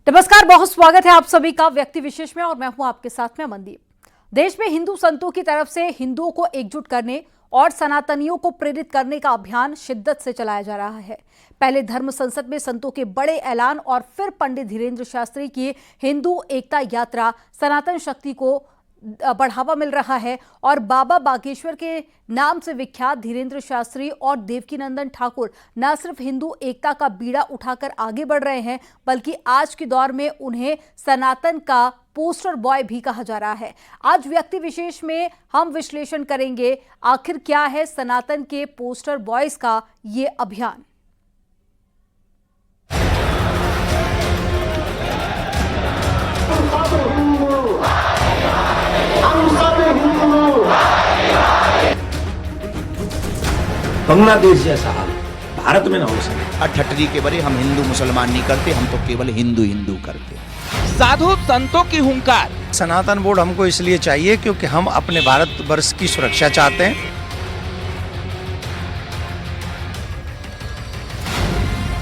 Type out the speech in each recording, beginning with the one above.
नमस्कार, बहुत स्वागत है आप सभी का व्यक्ति विशेष में और मैं हूं आपके साथ में मनदीप। देश में हिंदू संतों की तरफ से हिंदुओं को एकजुट करने और सनातनियों को प्रेरित करने का अभियान शिद्दत से चलाया जा रहा है। पहले धर्म संसद में संतों के बड़े ऐलान और फिर पंडित धीरेन्द्र शास्त्री की हिंदू एकता यात्रा सनातन शक्ति को बढ़ावा मिल रहा है और बाबा बागेश्वर के नाम से विख्यात धीरेन्द्र शास्त्री और देवकीनंदन ठाकुर न सिर्फ हिंदू एकता का बीड़ा उठाकर आगे बढ़ रहे हैं, बल्कि आज के दौर में उन्हें सनातन का पोस्टर बॉय भी कहा जा रहा है। आज व्यक्ति विशेष में हम विश्लेषण करेंगे आखिर क्या है सनातन के पोस्टर बॉयज का ये अभियान। बांग्लादेश जैसा हाल भारत में ना हो सके। अठट्ठी के बरे हम हिंदू मुसलमान नहीं करते, हम तो केवल हिंदू हिंदू करते। साधु संतों की हुंकार। सनातन बोर्ड हमको इसलिए चाहिए क्योंकि हम अपने भारतवर्ष की सुरक्षा चाहते हैं।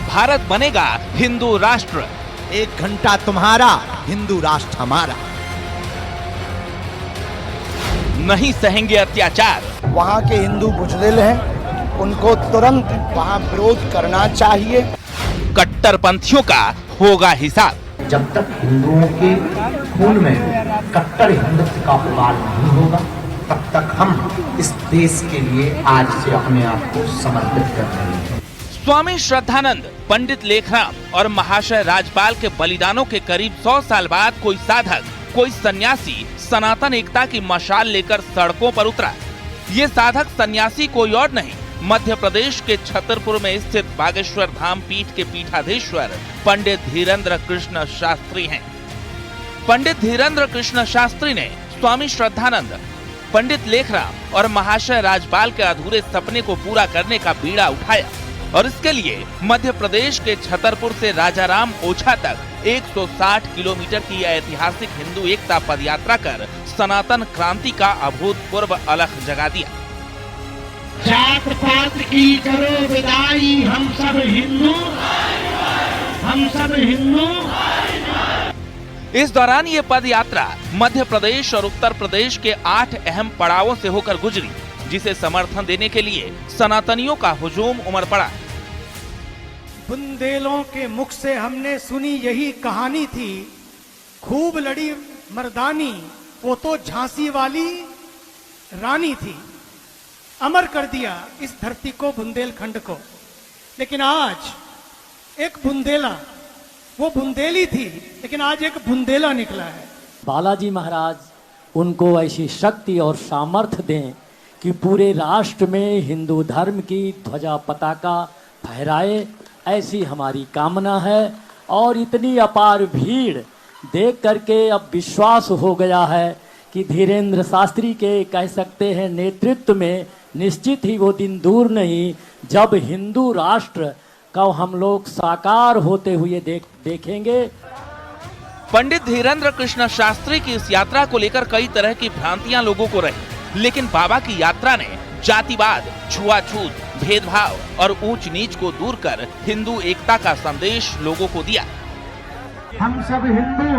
भारत बनेगा हिंदू राष्ट्र। 1 घंटा तुम्हारा, हिंदू राष्ट्र हमारा। नहीं सहेंगे अत्याचार। वहाँ के हिंदू बुजदिल हैं, उनको तुरंत वहाँ विरोध करना चाहिए। कट्टरपंथियों का होगा हिसाब। जब तक हिंदुओं के खून में कट्टर हिंदुत्व का उबाल नहीं होगा, तब तक हम इस देश के लिए आज से अपने आप को समर्पित कर रहे हैं। स्वामी श्रद्धानंद, पंडित लेखराम और महाशय राजपाल के बलिदानों के करीब 100 साल बाद कोई साधक, कोई सन्यासी सनातन एकता की मशाल लेकर सड़कों पर उतरा। ये साधक सन्यासी कोई और नहीं, मध्य प्रदेश के छतरपुर में स्थित बागेश्वर धाम पीठ के पीठाधीश्वर पंडित धीरेन्द्र कृष्ण शास्त्री हैं। पंडित धीरेन्द्र कृष्ण शास्त्री ने स्वामी श्रद्धानंद, पंडित लेखराम और महाशय राजपाल के अधूरे सपने को पूरा करने का बीड़ा उठाया और इसके लिए मध्य प्रदेश के छतरपुर से राजाराम ओछा तक 160 किलोमीटर की ऐतिहासिक हिंदू एकता पदयात्रा कर सनातन क्रांति का अभूतपूर्व अलख जगा दिया। जात पात की करो विदाई, हम सब हिंदू, हम सब हिंदू। इस दौरान ये पद यात्रा मध्य प्रदेश और उत्तर प्रदेश के 8 अहम पड़ावों से होकर गुजरी, जिसे समर्थन देने के लिए सनातनियों का हुजूम उमड़ पड़ा। बुंदेलों के मुख से हमने सुनी यही कहानी थी, खूब लड़ी मर्दानी, वो तो झांसी वाली रानी थी। अमर कर दिया इस धरती को, बुंदेलखंड को। लेकिन आज एक बुंदेला, वो बुंदेली थी लेकिन आज एक बुंदेला निकला है। बालाजी महाराज उनको ऐसी शक्ति और सामर्थ्य दें कि पूरे राष्ट्र में हिंदू धर्म की ध्वजा पताका फहराए, ऐसी हमारी कामना है। और इतनी अपार भीड़ देख करके अब विश्वास हो गया है कि धीरेन्द्र शास्त्री के कह सकते हैं नेतृत्व में निश्चित ही वो दिन दूर नहीं जब हिंदू राष्ट्र का हम लोग साकार होते हुए देखेंगे। पंडित धीरेन्द्र कृष्ण शास्त्री की इस यात्रा को लेकर कई तरह की भ्रांतियां लोगों को रही, लेकिन बाबा की यात्रा ने जातिवाद, छुआछूत, भेदभाव और ऊंच नीच को दूर कर हिंदू एकता का संदेश लोगों को दिया। हम सब हिंदू,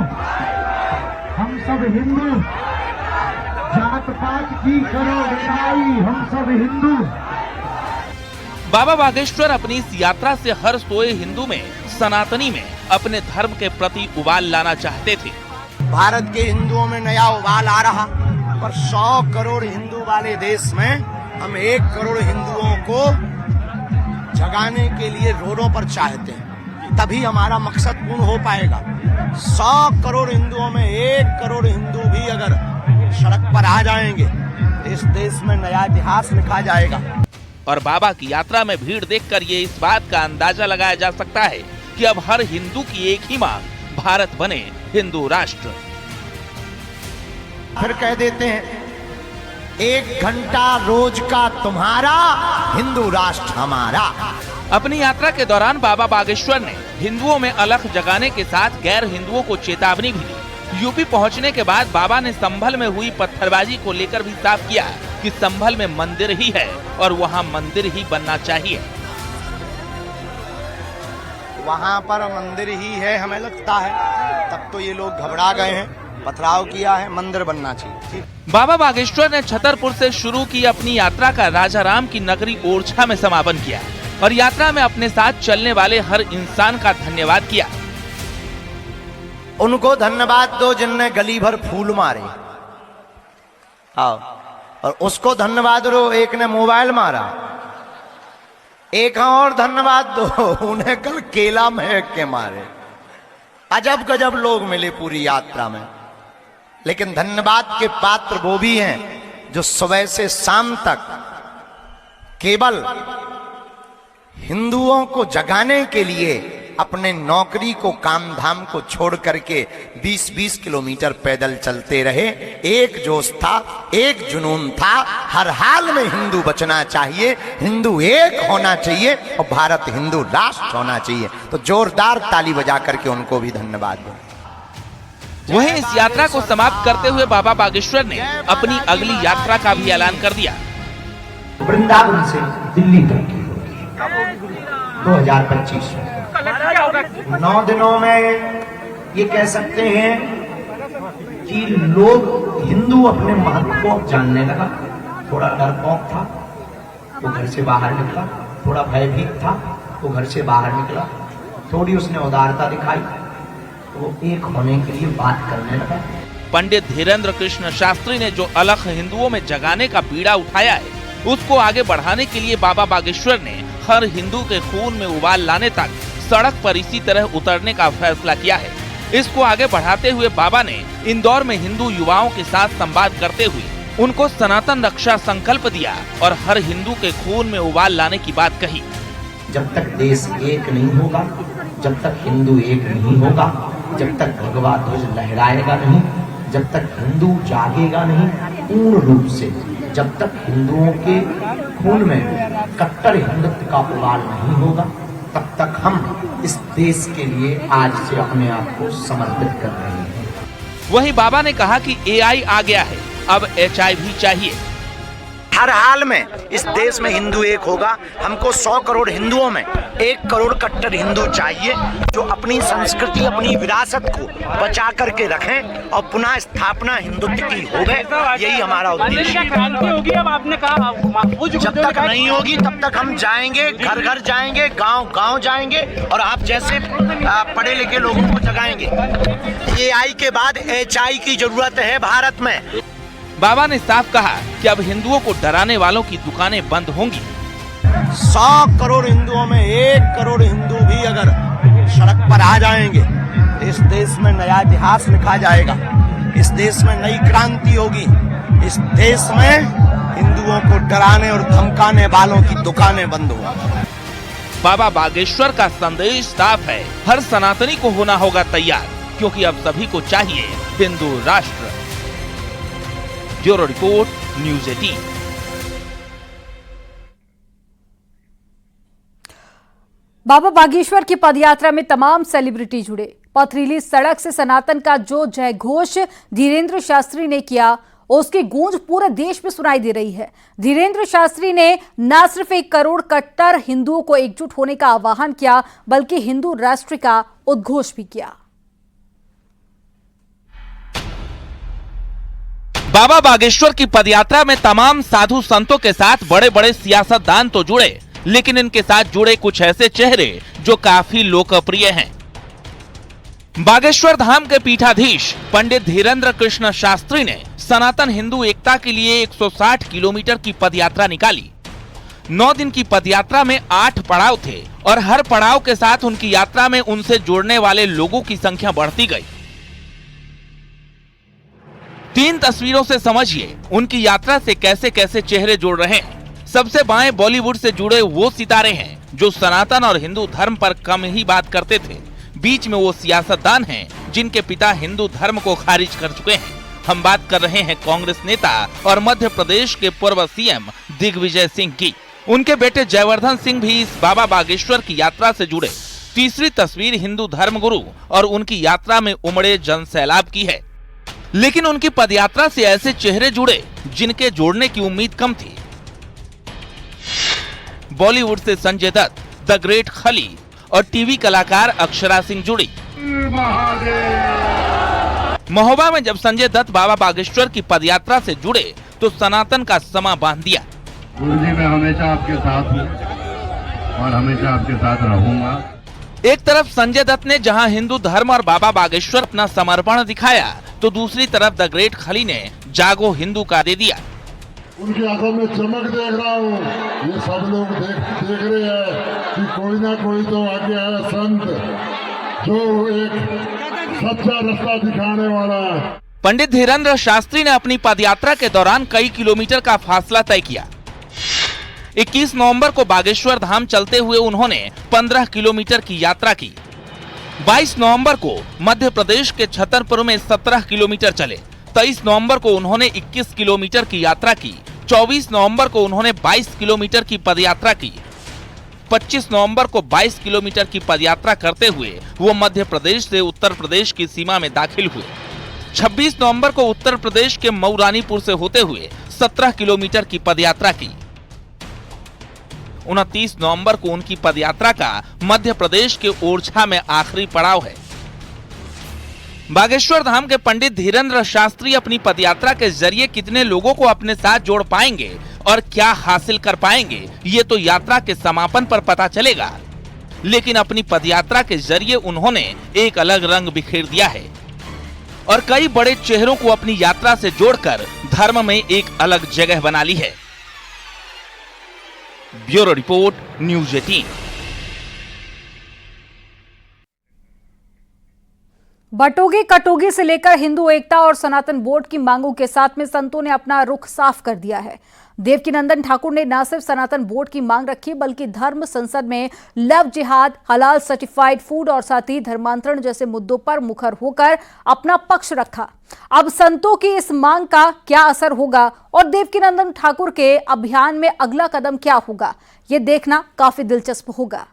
हम सब हिंदू। जात पात की करो विदाई, हम सब हिंदू। बाबा बागेश्वर अपनी इस यात्रा से हर सोए हिंदू में, सनातनी में अपने धर्म के प्रति उबाल लाना चाहते थे। भारत के हिंदुओं में नया उबाल आ रहा, पर 100 करोड़ हिंदू वाले देश में हम 1 करोड़ हिंदुओं को जगाने के लिए रोडों पर चाहते हैं, तभी हमारा मकसद पूर्ण हो पाएगा। 100 करोड़ हिंदुओं में 1 करोड़ हिंदू भी अगर सड़क पर आ जाएंगे, इस देश में नया इतिहास लिखा जाएगा। और बाबा की यात्रा में भीड़ देखकर ये इस बात का अंदाजा लगाया जा सकता है कि अब हर हिंदू की एक ही मांग, भारत बने हिंदू राष्ट्र। फिर कह देते हैं 1 घंटा रोज का तुम्हारा, हिंदू राष्ट्र हमारा। अपनी यात्रा के दौरान बाबा बागेश्वर ने हिंदुओं में अलख जगाने के साथ गैर हिंदुओं को चेतावनी भी दी। यूपी पहुंचने के बाद बाबा ने संभल में हुई पत्थरबाजी को लेकर भी साफ किया कि संभल में मंदिर ही है और वहां मंदिर ही बनना चाहिए। वहां पर मंदिर ही है हमें लगता है, तब तो ये लोग घबरा गए हैं, पथराव किया है, मंदिर बनना चाहिए। बाबा बागेश्वर ने छतरपुर से शुरू की अपनी यात्रा का राजाराम की नगरी ओरछा में समापन किया और यात्रा में अपने साथ चलने वाले हर इंसान का धन्यवाद किया। उनको धन्यवाद दो जिनने गली भर फूल मारे, आओ, और उसको धन्यवाद दो एक ने मोबाइल मारा, एक और धन्यवाद दो उन्हें कल केला महक के मारे। अजब गजब लोग मिले पूरी यात्रा में, लेकिन धन्यवाद के पात्र वो भी हैं जो सुबह से शाम तक केवल हिंदुओं को जगाने के लिए अपने नौकरी को, काम धाम को छोड़ करके 20-20 किलोमीटर पैदल चलते रहे। एक जोश था, एक जुनून था, हर हाल में हिंदू बचना चाहिए, हिंदू एक होना चाहिए और भारत हिंदू राष्ट्र होना चाहिए। तो जोरदार ताली बजा करके उनको भी धन्यवाद दो। वहीं इस यात्रा को समाप्त करते हुए बाबा बागेश्वर ने अपनी अगली यात्रा का भी ऐलान कर दिया। वृंदावन से दिल्ली तक की होगी 2025 में। 9 दिनों में ये कह सकते हैं कि लोग, हिंदू अपने महत्व को जानने लगा। थोड़ा डरपोक था वो घर से बाहर निकला, थोड़ा भयभीत था वो घर से बाहर निकला, थोड़ी उसने उदारता दिखाई, वो एक होने के लिए बात करने लगा। पंडित धीरेन्द्र कृष्ण शास्त्री ने जो अलख हिंदुओं में जगाने का बीड़ा उठाया है, उसको आगे बढ़ाने के लिए बाबा बागेश्वर ने हर हिंदू के खून में उबाल लाने तक सड़क पर इसी तरह उतरने का फैसला किया है। इसको आगे बढ़ाते हुए बाबा ने इंदौर में हिंदू युवाओं के साथ संवाद करते हुए उनको सनातन रक्षा संकल्प दिया और हर हिंदू के खून में उबाल लाने की बात कही। जब तक देश एक नहीं होगा, जब तक हिंदू एक नहीं होगा, जब तक भगवा ध्वज लहराएगा नहीं, जब तक हिंदू जागेगा नहीं पूर्ण रूप से, जब तक हिंदुओं के खून में कट्टर हिंदुत्व का उबाल नहीं होगा, तब तक हम इस देश के लिए आज से अपने आप को समर्पित कर रहे हैं। वहीं बाबा ने कहा कि AI आ गया है, अब HIV चाहिए। हर हाल में इस देश में हिंदू एक होगा। हमको 100 करोड़ हिंदुओं में 1 करोड़ कट्टर हिंदू चाहिए जो अपनी संस्कृति, अपनी विरासत को बचा करके रखें और पुनः स्थापना हिंदुत्व की होवे। यही हमारा उद्देश्य। क्रांति होगी, अब आपने कहा जब तक नहीं होगी तब तक हम जाएंगे, घर घर जाएंगे, गांव गांव जाएंगे और आप जैसे पढ़े लिखे लोगों को जगाएंगे। AI के बाद HI की जरूरत है भारत में। बाबा ने साफ कहा कि अब हिंदुओं को डराने वालों की दुकानें बंद होंगी। 100 करोड़ हिंदुओं में 1 करोड़ हिंदू भी अगर सड़क पर आ जाएंगे, इस देश में नया इतिहास लिखा जाएगा, इस देश में नई क्रांति होगी, इस देश में हिंदुओं को डराने और धमकाने वालों की दुकानें बंद होंगी। बाबा बागेश्वर का संदेश साफ है, हर सनातनी को होना होगा तैयार, क्योंकि अब सभी को चाहिए हिंदू राष्ट्र। Bureau report, news 18। बाबा बागेश्वर की पदयात्रा में तमाम सेलिब्रिटी जुड़े। पथरीली सड़क से सनातन का जो जय घोष धीरेन्द्र शास्त्री ने किया, उसकी गूंज पूरे देश में सुनाई दे रही है। धीरेन्द्र शास्त्री ने न सिर्फ 1 करोड़ कट्टर हिंदुओं को एकजुट होने का आह्वान किया, बल्कि हिंदू राष्ट्र का उद्घोष भी किया। बाबा बागेश्वर की पदयात्रा में तमाम साधु संतों के साथ बड़े बड़े सियासतदान तो जुड़े, लेकिन इनके साथ जुड़े कुछ ऐसे चेहरे जो काफी लोकप्रिय हैं। बागेश्वर धाम के पीठाधीश पंडित धीरेन्द्र कृष्ण शास्त्री ने सनातन हिंदू एकता के लिए 160 किलोमीटर की पदयात्रा निकाली। 9 दिन की पदयात्रा में 8 पड़ाव थे और हर पड़ाव के साथ उनकी यात्रा में उनसे जुड़ने वाले लोगों की संख्या बढ़ती गई। 3 तस्वीरों से समझिए उनकी यात्रा से कैसे कैसे चेहरे जुड़ रहे हैं। सबसे बाएं बॉलीवुड से जुड़े वो सितारे हैं जो सनातन और हिंदू धर्म पर कम ही बात करते थे। बीच में वो सियासतदान हैं जिनके पिता हिंदू धर्म को खारिज कर चुके हैं। हम बात कर रहे हैं कांग्रेस नेता और मध्य प्रदेश के पूर्व CM दिग्विजय सिंह की। उनके बेटे जयवर्धन सिंह भी इस बाबा बागेश्वर की यात्रा से जुड़े। तीसरी तस्वीर हिंदू धर्म गुरु और उनकी यात्रा में उमड़े जन सैलाब की है। लेकिन उनकी पदयात्रा से ऐसे चेहरे जुड़े जिनके जोड़ने की उम्मीद कम थी। बॉलीवुड से संजय दत्त, द ग्रेट खली और टीवी कलाकार अक्षरा सिंह जुड़ी। महोबा में जब संजय दत्त बाबा बागेश्वर की पदयात्रा से जुड़े तो सनातन का समा बांध दिया। गुरुजी मैं हमेशा आपके साथ हूँ और हमेशा आपके साथ रहूंगा। एक तरफ संजय दत्त ने जहां हिंदू धर्म और बाबा बागेश्वर अपना समर्पण दिखाया तो दूसरी तरफ द ग्रेट खली ने जागो हिंदू का दे दिया। उनकी आंखों में चमक देख रहा हूँ, ये सब लोग देख रहे हैं कि कोई ना कोई तो आगे है संत जो एक सच्चा रास्ता दिखाने वाला है। पंडित धीरेन्द्र शास्त्री ने अपनी पदयात्रा के दौरान कई किलोमीटर का फासला तय किया। 21 नवंबर को बागेश्वर धाम चलते हुए उन्होंने 15 किलोमीटर की यात्रा की। 22 नवंबर को मध्य प्रदेश के छतरपुर में 17 किलोमीटर चले। 23 नवंबर को उन्होंने 21 किलोमीटर की यात्रा की। 24 नवंबर को उन्होंने 22 किलोमीटर की पदयात्रा की। 25 नवंबर को 22 किलोमीटर की पदयात्रा करते हुए वो मध्य प्रदेश से उत्तर प्रदेश की सीमा में दाखिल हुए। 26 नवंबर को उत्तर प्रदेश के मऊरानीपुर से होते हुए 17 किलोमीटर की पदयात्रा की। 29 नवंबर को उनकी पदयात्रा का मध्य प्रदेश के ओरछा में आखिरी पड़ाव है। बागेश्वर धाम के पंडित धीरेन्द्र शास्त्री अपनी पदयात्रा के जरिए कितने लोगों को अपने साथ जोड़ पाएंगे और क्या हासिल कर पाएंगे, ये तो यात्रा के समापन पर पता चलेगा। लेकिन अपनी पदयात्रा के जरिए उन्होंने एक अलग रंग बिखेर दिया है और कई बड़े चेहरों को अपनी यात्रा से जोड़कर धर्म में एक अलग जगह बना ली है। Bureau report, news 18। बटोगी कटोगी से लेकर हिंदू एकता और सनातन बोर्ड की मांगों के साथ में संतों ने अपना रुख साफ कर दिया है। देवकीनंदन ठाकुर ने न सिर्फ सनातन बोर्ड की मांग रखी बल्कि धर्म संसद में लव जिहाद, हलाल सर्टिफाइड फूड और साथ ही धर्मांतरण जैसे मुद्दों पर मुखर होकर अपना पक्ष रखा। अब संतों की इस मांग का क्या असर होगा और देवकीनंदन ठाकुर के अभियान में अगला कदम क्या होगा, ये देखना काफी दिलचस्प होगा।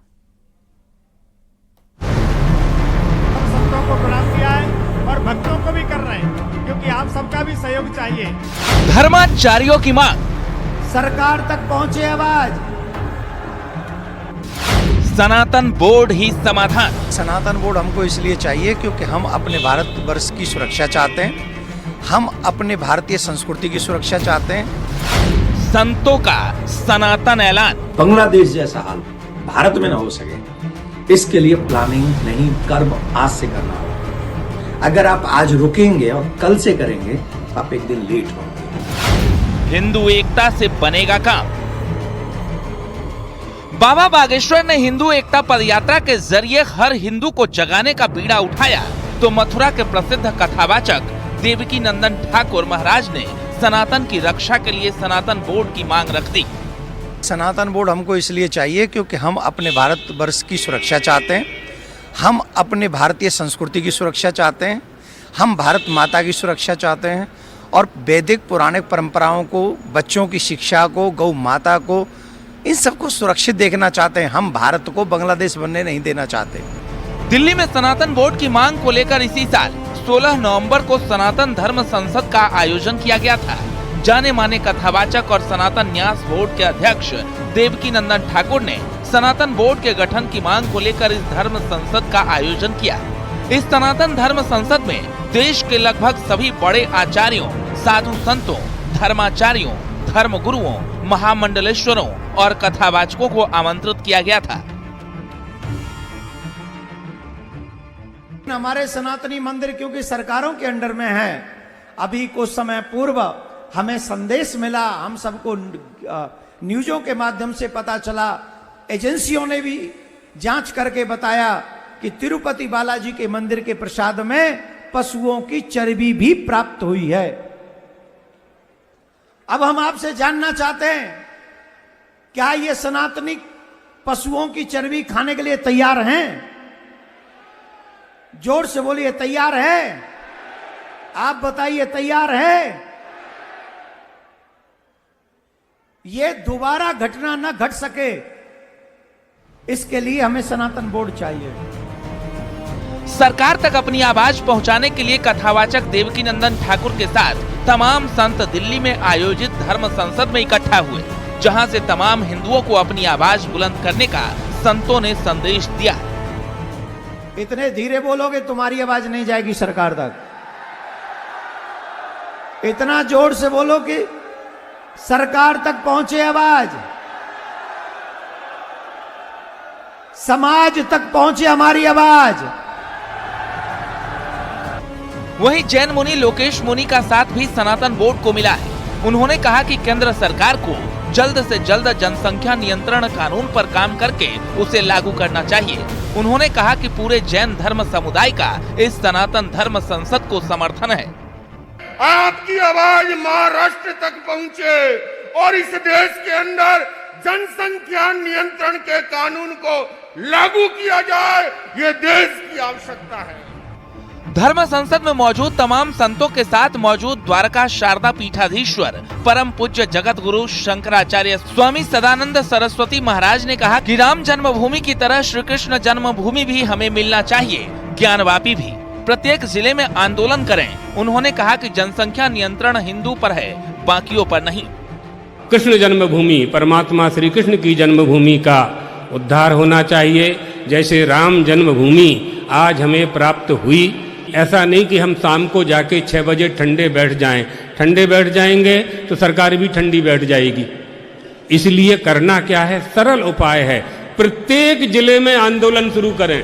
संतों को प्रणाम किया है और भक्तों को भी कर रहे हैं क्योंकि आप सबका भी सहयोग चाहिए। धर्माचार्यों की मांग, सरकार तक पहुंचे आवाज। सनातन बोर्ड ही समाधान। सनातन बोर्ड हमको इसलिए चाहिए क्योंकि हम अपने भारतवर्ष की सुरक्षा चाहते हैं, हम अपने भारतीय संस्कृति की सुरक्षा चाहते हैं। संतों का सनातन ऐलान। बांग्लादेश जैसा हाल भारत में न हो सके, इसके लिए प्लानिंग नहीं, कर्म आज से करना होगा। अगर आप आज रुकेंगे और कल से करेंगे तो आप एक दिन लेट होंगे। हिंदू एकता से बनेगा काम। बाबा बागेश्वर ने हिंदू एकता पदयात्रा के जरिए हर हिंदू को जगाने का बीड़ा उठाया तो मथुरा के प्रसिद्ध कथावाचक देवकीनंदन ठाकुर महाराज ने सनातन की रक्षा के लिए सनातन बोर्ड की मांग रख दी। सनातन बोर्ड हमको इसलिए चाहिए क्योंकि हम अपने भारतवर्ष की सुरक्षा चाहते हैं, हम अपने भारतीय संस्कृति की सुरक्षा चाहते हैं, हम भारत माता की सुरक्षा चाहते हैं और वैदिक पौराणिक परंपराओं को, बच्चों की शिक्षा को, गौ माता को, इन सबको सुरक्षित देखना चाहते हैं। हम भारत को बांग्लादेश बनने नहीं देना चाहते। दिल्ली में सनातन बोर्ड की मांग को लेकर इसी साल 16 नवंबर को सनातन धर्म संसद का आयोजन किया गया था। जाने माने कथावाचक और सनातन न्यास बोर्ड के अध्यक्ष देवकीनंदन ठाकुर ने सनातन बोर्ड के गठन की मांग को लेकर इस धर्म संसद का आयोजन किया। इस सनातन धर्म संसद में देश के लगभग सभी बड़े आचार्यों, साधु संतों, धर्माचार्यों, धर्म गुरुओं, महामंडलेश्वरों और कथावाचकों को आमंत्रित किया गया था। हमारे सनातनी मंदिर क्योंकि सरकारों के अंडर में है, अभी कुछ समय पूर्व हमें संदेश मिला, हम सबको न्यूज़ों के माध्यम से पता चला, एजेंसियों ने भी जांच करके बताया कि तिरुपति बालाजी के मंदिर के प्रसाद में पशुओं की चर्बी भी प्राप्त हुई है। अब हम आपसे जानना चाहते हैं, क्या ये सनातनी पशुओं की चर्बी खाने के लिए तैयार हैं? जोर से बोलिए, तैयार है? आप बताइए, तैयार है? ये दोबारा घटना न घट सके, इसके लिए हमें सनातन बोर्ड चाहिए। सरकार तक अपनी आवाज पहुंचाने के लिए कथावाचक देवकीनंदन ठाकुर के साथ तमाम संत दिल्ली में आयोजित धर्म संसद में इकट्ठा हुए, जहां से तमाम हिंदुओं को अपनी आवाज बुलंद करने का संतों ने संदेश दिया। इतने धीरे बोलोगे तुम्हारी आवाज नहीं जाएगी सरकार तक। इतना जोर से बोलो कि सरकार तक पहुंचे आवाज, समाज तक पहुंचे हमारी आवाज। वहीं जैन मुनि लोकेश मुनि का साथ भी सनातन बोर्ड को मिला है। उन्होंने कहा कि केंद्र सरकार को जल्द से जल्द जनसंख्या नियंत्रण कानून पर काम करके उसे लागू करना चाहिए। उन्होंने कहा कि पूरे जैन धर्म समुदाय का इस सनातन धर्म संसद को समर्थन है। आपकी आवाज महाराष्ट्र तक पहुंचे और इस देश के अंदर जनसंख्या नियंत्रण के कानून को लागू किया जाए, ये देश की आवश्यकता है। धर्म संसद में मौजूद तमाम संतों के साथ मौजूद द्वारका शारदा पीठाधीश्वर परम पूज्य जगत गुरु शंकराचार्य स्वामी सदानंद सरस्वती महाराज ने कहा कि राम जन्मभूमि की तरह श्री कृष्ण जन्मभूमि भी हमें मिलना चाहिए, ज्ञानवापी भी। प्रत्येक जिले में आंदोलन करें। उन्होंने कहा कि जनसंख्या नियंत्रण हिंदू पर है, बाकियों पर नहीं। कृष्ण जन्मभूमि परमात्मा श्री कृष्ण की जन्मभूमि का उद्धार होना चाहिए। जैसे राम जन्मभूमि आज हमें प्राप्त हुई, ऐसा नहीं कि हम शाम को जाके 6 बजे ठंडे बैठ जाएं। ठंडे बैठ जाएंगे तो सरकार भी ठंडी बैठ जाएगी। इसलिए करना क्या है, सरल उपाय है, प्रत्येक जिले में आंदोलन शुरू करें।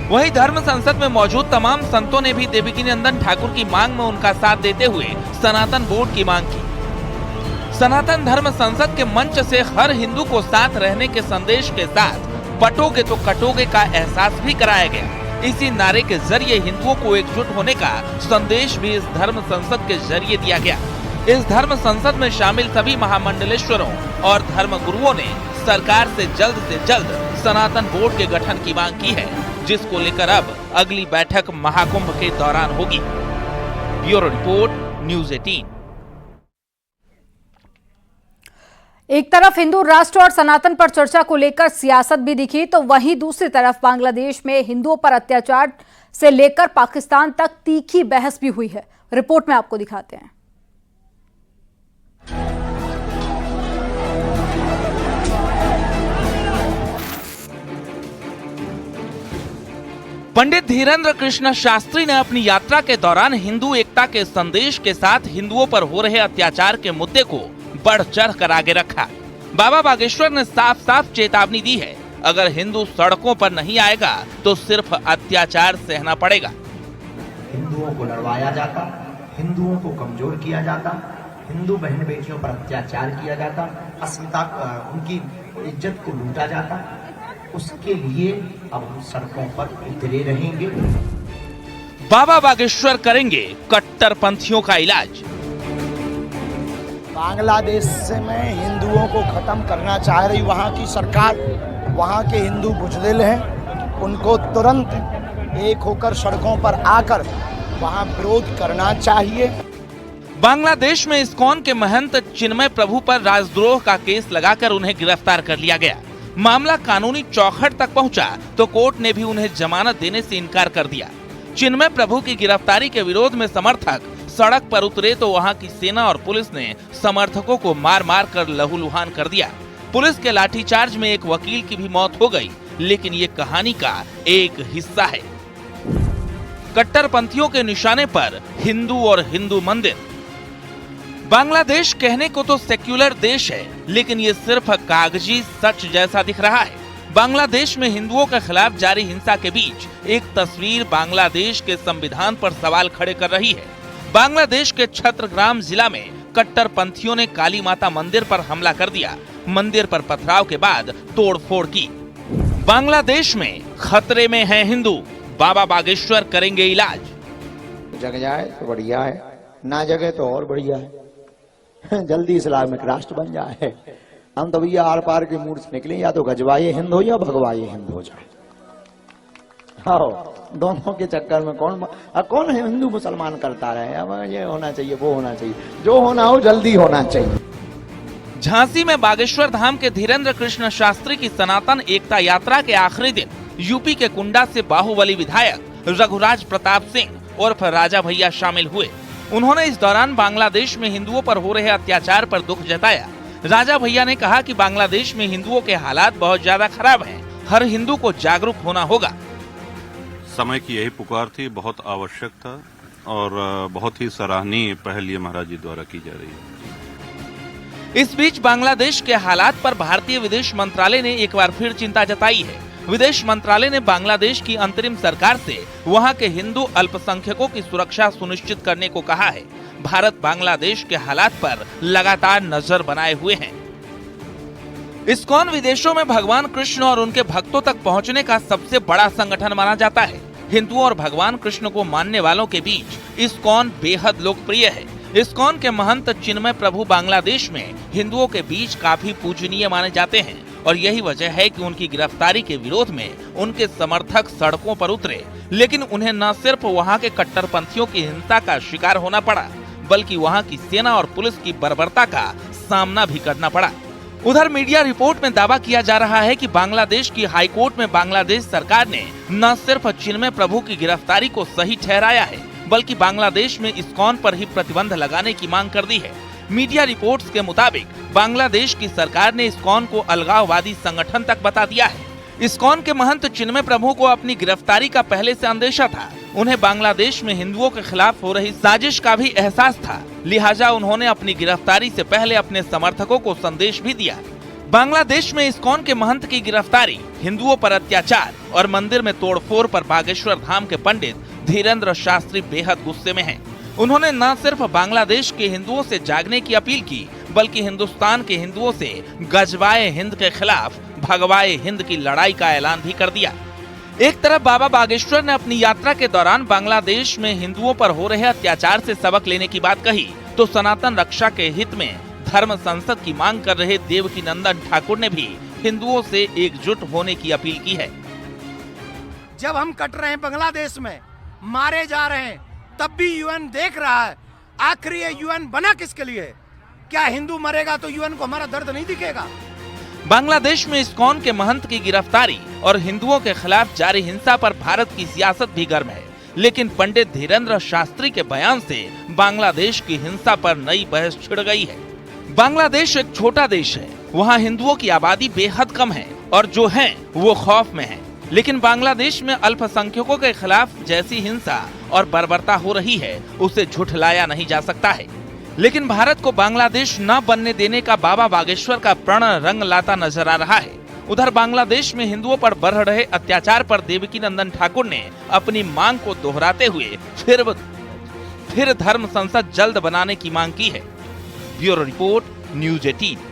वहीं धर्म संसद में मौजूद तमाम संतों ने भी देवकीनंदन ठाकुर की मांग में उनका साथ देते हुए सनातन बोर्ड की मांग की। सनातन धर्म संसद के मंच से हर हिंदू को साथ रहने के संदेश के साथ बटोगे तो कटोगे का एहसास भी कराया गया। इसी नारे के जरिए हिंदुओं को एकजुट होने का संदेश भी इस धर्म संसद के जरिए दिया गया। इस धर्म संसद में शामिल सभी महामंडलेश्वरों और धर्म गुरुओं ने सरकार से जल्द सनातन बोर्ड के गठन की मांग की है, जिसको लेकर अब अगली बैठक महाकुंभ के दौरान होगी। Bureau report, news 18। एक तरफ हिंदू राष्ट्र और सनातन पर चर्चा को लेकर सियासत भी दिखी, तो वहीं दूसरी तरफ बांग्लादेश में हिंदुओं पर अत्याचार से लेकर पाकिस्तान तक तीखी बहस भी हुई है। रिपोर्ट में आपको दिखाते हैं। पंडित धीरेन्द्र कृष्ण शास्त्री ने अपनी यात्रा के दौरान हिंदू एकता के संदेश के साथ हिंदुओं पर हो रहे अत्याचार के मुद्दे को बढ़ चढ़ कर आगे रखा। बाबा बागेश्वर ने साफ साफ चेतावनी दी है, अगर हिंदू सड़कों पर नहीं आएगा तो सिर्फ अत्याचार सहना पड़ेगा। हिंदुओं को लड़वाया जाता, हिंदुओं को कमजोर किया जाता, हिंदू बहन बेटियों पर अत्याचार किया जाता, अस्मिता उनकी इज्जत को लूटा जाता। उसके लिए अब हम सड़कों पर उतरे रहेंगे। बाबा बागेश्वर करेंगे कट्टरपंथियों का इलाज। बांग्लादेश से में हिंदुओं को खत्म करना चाह रही वहाँ की सरकार, वहाँ के हिंदू बुजदिल हैं, उनको तुरंत एक होकर सड़कों पर आकर वहाँ विरोध करना चाहिए। बांग्लादेश में इस्कॉन के महंत चिन्मय प्रभु पर राजद्रोह का केस लगाकर उन्हें गिरफ्तार कर लिया गया। मामला कानूनी चौखट तक पहुंचा तो कोर्ट ने भी उन्हें जमानत देने से इनकार कर दिया। चिन्मय प्रभु की गिरफ्तारी के विरोध में समर्थक सड़क पर उतरे तो वहां की सेना और पुलिस ने समर्थकों को मार मार कर लहूलुहान कर दिया। पुलिस के लाठीचार्ज में एक वकील की भी मौत हो गई, लेकिन ये कहानी का एक हिस्सा है। कट्टरपंथियों के निशाने पर हिंदू और हिंदू मंदिर। बांग्लादेश कहने को तो सेक्युलर देश है, लेकिन ये सिर्फ कागजी सच जैसा दिख रहा है। बांग्लादेश में हिंदुओं के खिलाफ जारी हिंसा के बीच एक तस्वीर बांग्लादेश के संविधान पर सवाल खड़े कर रही है। बांग्लादेश के छत्रग्राम जिला में कट्टरपंथियों ने काली माता मंदिर पर हमला कर दिया। मंदिर पर पथराव के बाद तोड़फोड़ की। बांग्लादेश में खतरे में है हिंदू, बाबा बागेश्वर करेंगे इलाज। जग जाए तो बढ़िया है, ना जगे तो और बढ़िया है। जल्दी इस्लामिक राष्ट्र बन जाए। हम तो भैया आर पार के मूड से निकले, या तो गजवाए हिंद हो या भगवाए हिंद हो जाए। आओ, दोनों के चक्कर में कौन है हिंदू मुसलमान करता रहे। अब ये होना चाहिए, वो होना चाहिए, जो होना हो जल्दी होना चाहिए। झांसी में बागेश्वर धाम के धीरेन्द्र कृष्ण शास्त्री की सनातन एकता यात्रा के आखिरी दिन यूपी के कुंडा से बाहुबली विधायक रघुराज प्रताप सिंह उर्फ राजा भैया शामिल हुए। उन्होंने इस दौरान बांग्लादेश में हिंदुओं पर हो रहे अत्याचार पर दुख जताया। राजा भैया ने कहा कि बांग्लादेश में हिंदुओं के हालात बहुत ज्यादा खराब हैं, हर हिंदू को जागरूक होना होगा। समय की यही पुकार थी, बहुत आवश्यक था और बहुत ही सराहनीय पहल ये महाराज जी द्वारा की जा रही है। इस बीच बांग्लादेश के हालात पर भारतीय विदेश मंत्रालय ने एक बार फिर चिंता जताई है। विदेश मंत्रालय ने बांग्लादेश की अंतरिम सरकार से वहां के हिंदू अल्पसंख्यकों की सुरक्षा सुनिश्चित करने को कहा है। भारत बांग्लादेश के हालात पर लगातार नजर बनाए हुए है। इस्कॉन विदेशों में भगवान कृष्ण और उनके भक्तों तक पहुंचने का सबसे बड़ा संगठन माना जाता है। हिंदुओं और भगवान कृष्ण को मानने वालों के बीच इस्कॉन बेहद लोकप्रिय है। इस्कॉन के महंत चिन्मय प्रभु बांग्लादेश में हिंदुओं के बीच काफी पूजनीय माने जाते हैं और यही वजह है कि उनकी गिरफ्तारी के विरोध में उनके समर्थक सड़कों पर उतरे। लेकिन उन्हें न सिर्फ वहां के कट्टरपंथियों की हिंसा का शिकार होना पड़ा, बल्कि वहां की सेना और पुलिस की बर्बरता का सामना भी करना पड़ा। उधर मीडिया रिपोर्ट में दावा किया जा रहा है कि बांग्लादेश की हाईकोर्ट में बांग्लादेश सरकार ने न सिर्फ चिन्मय प्रभु की गिरफ्तारी को सही ठहराया है, बल्कि बांग्लादेश में इस्कॉन पर ही प्रतिबंध लगाने की मांग कर दी है। मीडिया रिपोर्ट्स के मुताबिक बांग्लादेश की सरकार ने इस्कॉन को अलगाववादी संगठन तक बता दिया है। इस्कॉन के महंत चिन्मय प्रभु को अपनी गिरफ्तारी का पहले से अंदेशा था। उन्हें बांग्लादेश में हिंदुओं के खिलाफ हो रही साजिश का भी एहसास था, लिहाजा उन्होंने अपनी गिरफ्तारी से पहले अपने समर्थकों को संदेश भी दिया। बांग्लादेश में इस्कॉन के महंत की गिरफ्तारी, हिंदुओं पर अत्याचार और मंदिर में तोड़फोड़ पर बागेश्वर धाम के पंडित धीरेन्द्र शास्त्री बेहद गुस्से में हैं। उन्होंने न सिर्फ बांग्लादेश के हिंदुओं से जागने की अपील की, बल्कि हिंदुस्तान के हिंदुओं से गजवाए हिंद के खिलाफ भगवाए हिंद की लड़ाई का ऐलान भी कर दिया। एक तरफ बाबा बागेश्वर ने अपनी यात्रा के दौरान बांग्लादेश में हिंदुओं पर हो रहे अत्याचार से सबक लेने की बात कही, तो सनातन रक्षा के हित में धर्म संसद की मांग कर रहे देवकीनंदन ठाकुर ने भी हिंदुओं से एकजुट होने की अपील की है। जब हम कट रहे हैं बांग्लादेश में, मारे जा रहे हैं, तब भी यूएन देख रहा है। आखिर ये यूएन बना किसके लिए? क्या हिंदू मरेगा तो यूएन को हमारा दर्द नहीं दिखेगा? बांग्लादेश में इस्कॉन के महंत की गिरफ्तारी और हिंदुओं के खिलाफ जारी हिंसा पर भारत की सियासत भी गर्म है, लेकिन पंडित धीरेन्द्र शास्त्री के बयान से बांग्लादेश की हिंसा पर नई बहस छिड़ गई है। बांग्लादेश एक छोटा देश है, वहाँ हिंदुओं की आबादी बेहद कम है और जो हैं वो खौफ में हैं। लेकिन बांग्लादेश में अल्पसंख्यकों के खिलाफ जैसी हिंसा और बर्बरता हो रही है, उसे झुठलाया नहीं जा सकता है। लेकिन भारत को बांग्लादेश न बनने देने का बाबा बागेश्वर का प्रण रंग लाता नजर आ रहा है। उधर बांग्लादेश में हिंदुओं पर बढ़ रहे अत्याचार पर देवकीनंदन ठाकुर ने अपनी मांग को दोहराते हुए फिर धर्म संसद जल्द बनाने की मांग की है। Bureau report, news 18।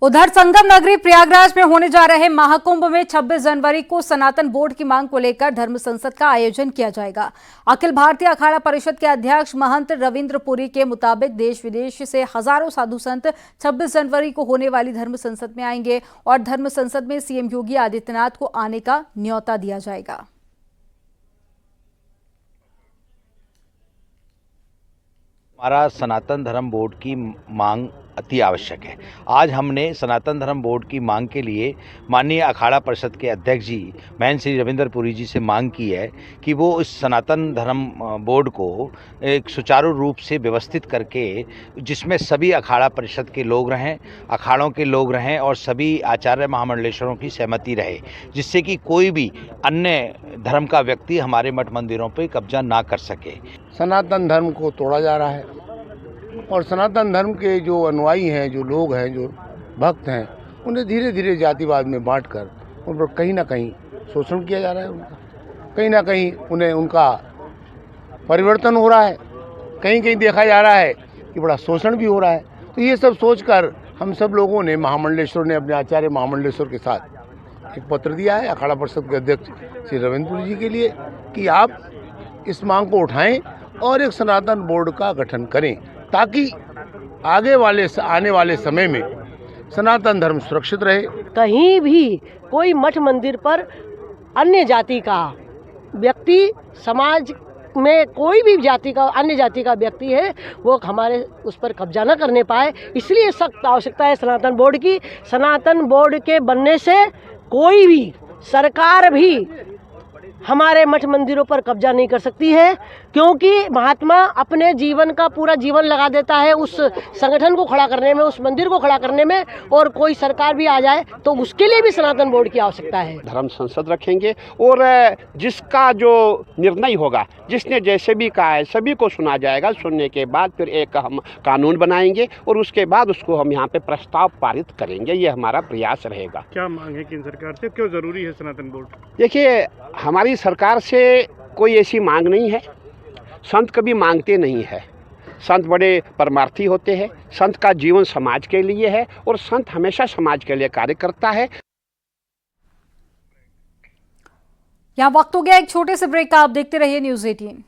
उधर संगम नगरी प्रयागराज में होने जा रहे महाकुंभ में 26 जनवरी को सनातन बोर्ड की मांग को लेकर धर्म संसद का आयोजन किया जाएगा। अखिल भारतीय अखाड़ा परिषद के अध्यक्ष महंत रविंद्र पुरी के मुताबिक देश विदेश से हजारों साधु संत 26 जनवरी को होने वाली धर्म संसद में आएंगे और धर्म संसद में सीएम योगी आदित्यनाथ को आने का न्योता दिया जाएगा। हमारा सनातन धर्म बोर्ड की मांग अति आवश्यक है। आज हमने सनातन धर्म बोर्ड की मांग के लिए माननीय अखाड़ा परिषद के अध्यक्ष जी महंत श्री रविंद्र पुरी जी से मांग की है कि वो इस सनातन धर्म बोर्ड को एक सुचारू रूप से व्यवस्थित करके, जिसमें सभी अखाड़ा परिषद के लोग रहें, अखाड़ों के लोग रहें और सभी आचार्य महामंडलेश्वरों की सहमति रहे, जिससे कि कोई भी अन्य धर्म का व्यक्ति हमारे मठ मंदिरों पर कब्जा ना कर सके। सनातन धर्म को तोड़ा जा रहा है और सनातन धर्म के जो अनुयायी हैं, जो लोग हैं, जो भक्त हैं, उन्हें धीरे धीरे जातिवाद में बांटकर उन पर कहीं ना कहीं शोषण किया जा रहा है। उनका कहीं ना कहीं उन्हें उनका परिवर्तन हो रहा है, कहीं कहीं देखा जा रहा है कि बड़ा शोषण भी हो रहा है। तो ये सब सोचकर हम सब लोगों ने, महामंडलेश्वर ने अपने आचार्य महामंडलेश्वर के साथ एक पत्र दिया है अखाड़ा परिषद के अध्यक्ष श्री रविंद्र जी के लिए कि आप इस मांग को उठाएं और एक सनातन बोर्ड का गठन करें, ताकि आने वाले समय में सनातन धर्म सुरक्षित रहे। कहीं भी कोई मठ मंदिर पर अन्य जाति का व्यक्ति, समाज में कोई भी जाति का, अन्य जाति का व्यक्ति है, वो हमारे उस पर कब्जा न करने पाए, इसलिए सख्त आवश्यकता है सनातन बोर्ड की। सनातन बोर्ड के बनने से कोई भी सरकार भी हमारे मठ मंदिरों पर कब्जा नहीं कर सकती है। क्योंकि महात्मा अपने जीवन का पूरा जीवन लगा देता है उस संगठन को खड़ा करने में, उस मंदिर को खड़ा करने में, और कोई सरकार भी आ जाए तो उसके लिए भी सनातन बोर्ड की आवश्यकता है। धर्म संसद रखेंगे और जिसका जो निर्णय होगा, जिसने जैसे भी कहा है, सभी को सुना जाएगा। सुनने के बाद फिर एक हम कानून बनाएंगे और उसके बाद उसको हम यहाँ पे प्रस्ताव पारित करेंगे। ये हमारा प्रयास रहेगा। क्या मांग है केंद्र सरकार से, क्यों जरूरी है सनातन बोर्ड? देखिए, हमारी सरकार से कोई ऐसी मांग नहीं है, संत कभी मांगते नहीं है। संत बड़े परमार्थी होते हैं। संत का जीवन समाज के लिए है और संत हमेशा समाज के लिए कार्य करता है। यहाँ वक्त हो गया एक छोटे से ब्रेक का। आप देखते रहिए न्यूज़ 18।